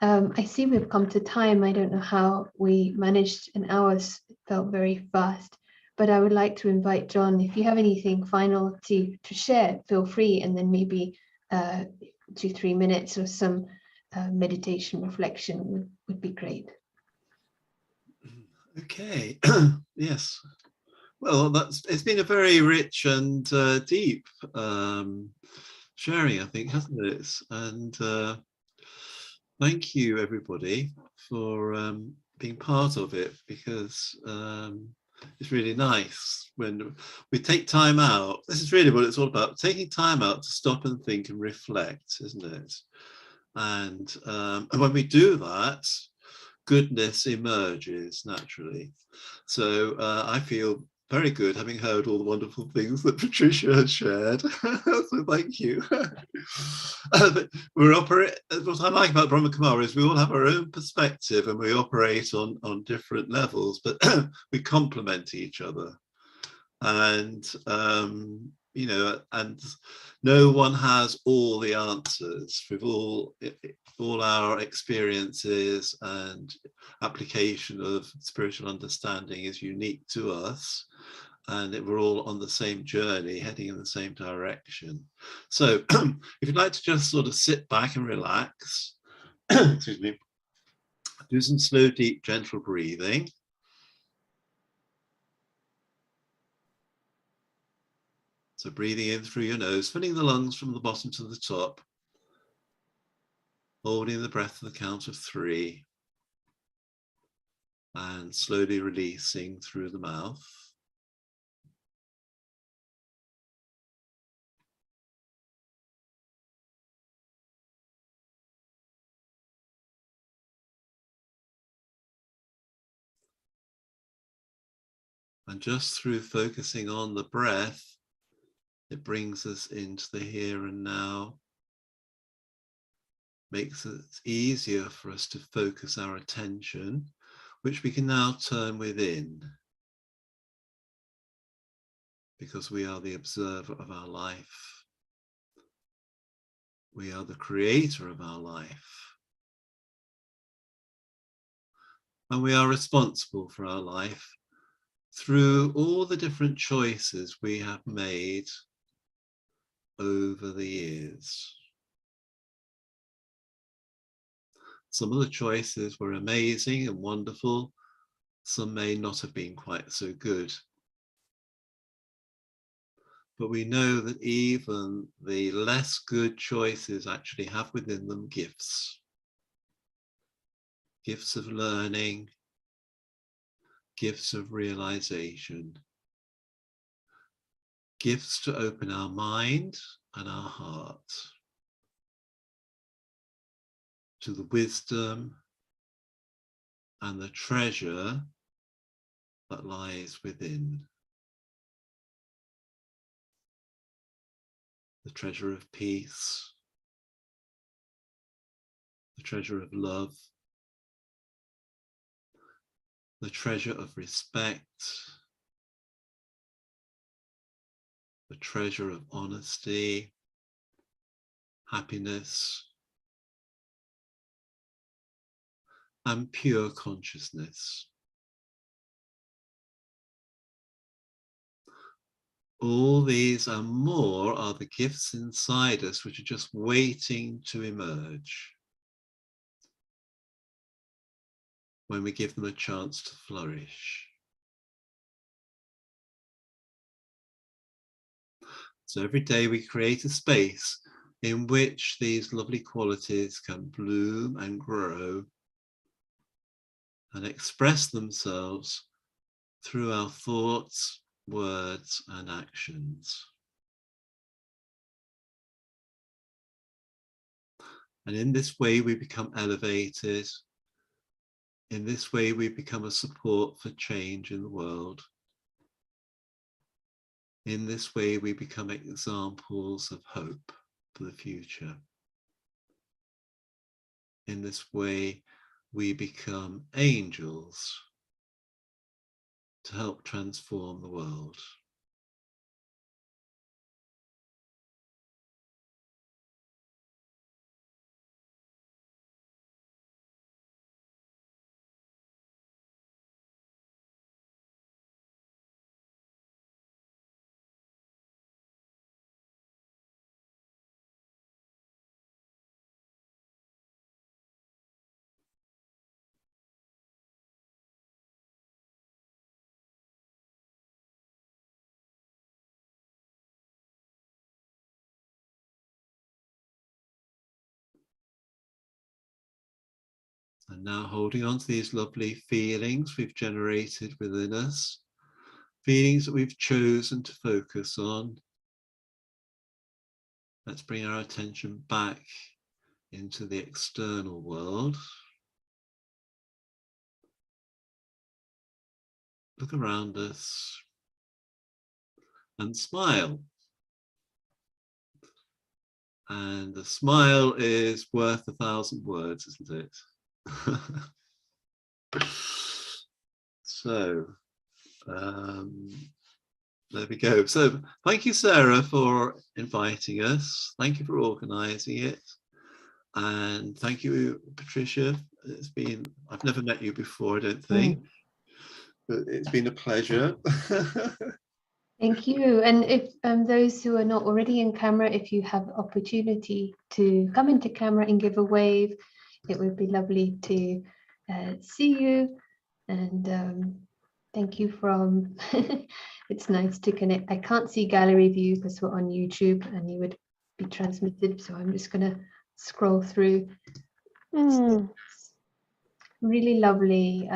I see we've come to time. I don't know how we managed an hour. It felt very fast, but I would like to invite John, if you have anything final to share, feel free, and then maybe 2-3 minutes or some meditation reflection would be great. Okay. Yes. Well, it's been a very rich and deep sharing, I think, hasn't it? And thank you, everybody, for being part of it, because it's really nice when we take time out. This is really what it's all about, taking time out to stop and think and reflect, isn't it? And when we do that, goodness emerges naturally. So I feel very good having heard all the wonderful things that Patricia has shared. So thank you. But what I like about Brahma Kumara is we all have our own perspective and we operate on different levels, but we complement each other. And and no one has all the answers. With all our experiences and application of spiritual understanding is unique to us, and we're all on the same journey, heading in the same direction. So if you'd like to just sort of sit back and relax, excuse me, do some slow, deep, gentle breathing. So breathing in through your nose, filling the lungs from the bottom to the top, holding the breath to the count of 3, and slowly releasing through the mouth. And just through focusing on the breath, it brings us into the here and now, makes it easier for us to focus our attention, which we can now turn within, because we are the observer of our life. We are the creator of our life. And we are responsible for our life through all the different choices we have made over the years. Some of the choices were amazing and wonderful. Some may not have been quite so good. But we know that even the less good choices actually have within them gifts. Gifts of learning, gifts of realization, gifts to open our mind and our heart to the wisdom and the treasure that lies within. The treasure of peace, the treasure of love, the treasure of respect, the treasure of honesty, happiness, and pure consciousness. All these and more are the gifts inside us which are just waiting to emerge when we give them a chance to flourish. So every day we create a space in which these lovely qualities can bloom and grow and express themselves through our thoughts, words, and actions. And in this way, we become elevated. In this way, we become a support for change in the world. In this way, we become examples of hope for the future. In this way, we become angels to help transform the world. And now holding on to these lovely feelings we've generated within us, feelings that we've chosen to focus on. Let's bring our attention back into the external world. Look around us and smile. And a smile is worth 1,000 words, isn't it? So there we go. So thank you, Sarah, for inviting us. Thank you for organizing it. And thank you, Patricia. It's been, I've never met you before, I don't think, but it's been a pleasure. Thank you. And if those who are not already in camera, if you have opportunity to come into camera and give a wave, it would be lovely to see you. And thank you from, it's nice to connect. I can't see gallery view because we're on YouTube and you would be transmitted. So I'm just going to scroll through. Really lovely.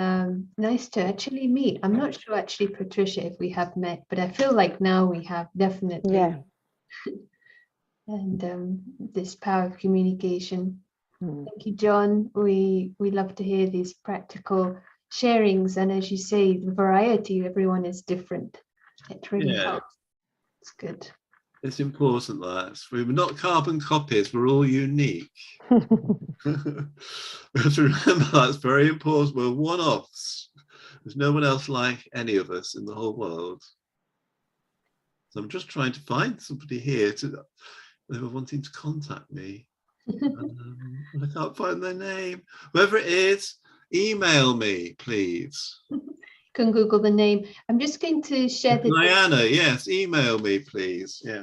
Nice to actually meet. I'm not sure actually, Patricia, if we have met, but I feel like now we have, definitely. Yeah. And this power of communication. Thank you, John. We love to hear these practical sharings, and as you say, the variety, everyone is different. It really helps. It's good. It's important that we're not carbon copies, we're all unique. We have to remember that's very important. We're one-offs. There's no one else like any of us in the whole world. So I'm just trying to find somebody here they were wanting to contact me. And I can't find their name. Whoever it is, email me, please. Can Google the name. I'm just going to share the Diana, yes, email me, please. Yeah.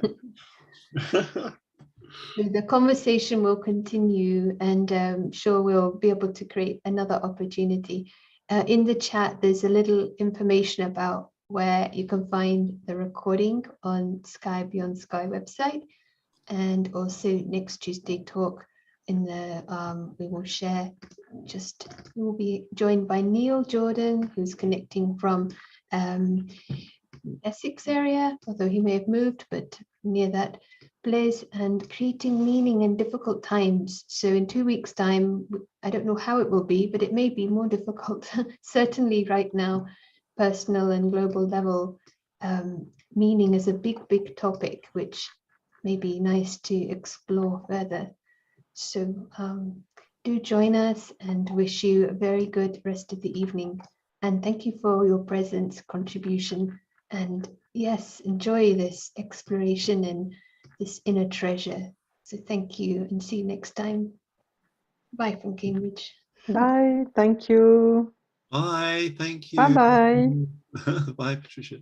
The conversation will continue, and sure we'll be able to create another opportunity. In the chat, there's a little information about where you can find the recording on Sky Beyond Sky website, and also next Tuesday talk in the we will share. We will be joined by Neil Jordan, who's connecting from Essex area, although he may have moved, but near that place, and creating meaning in difficult times. So in 2 weeks' time, I don't know how it will be, but it may be more difficult. Certainly right now, personal and global level, meaning is a big topic, which may be nice to explore further. So do join us, and wish you a very good rest of the evening. And thank you for your presence, contribution, and yes, enjoy this exploration and this inner treasure. So thank you, and see you next time. Bye from Cambridge. Bye. Thank you. Bye. Thank you. Bye-bye. Bye, Patricia.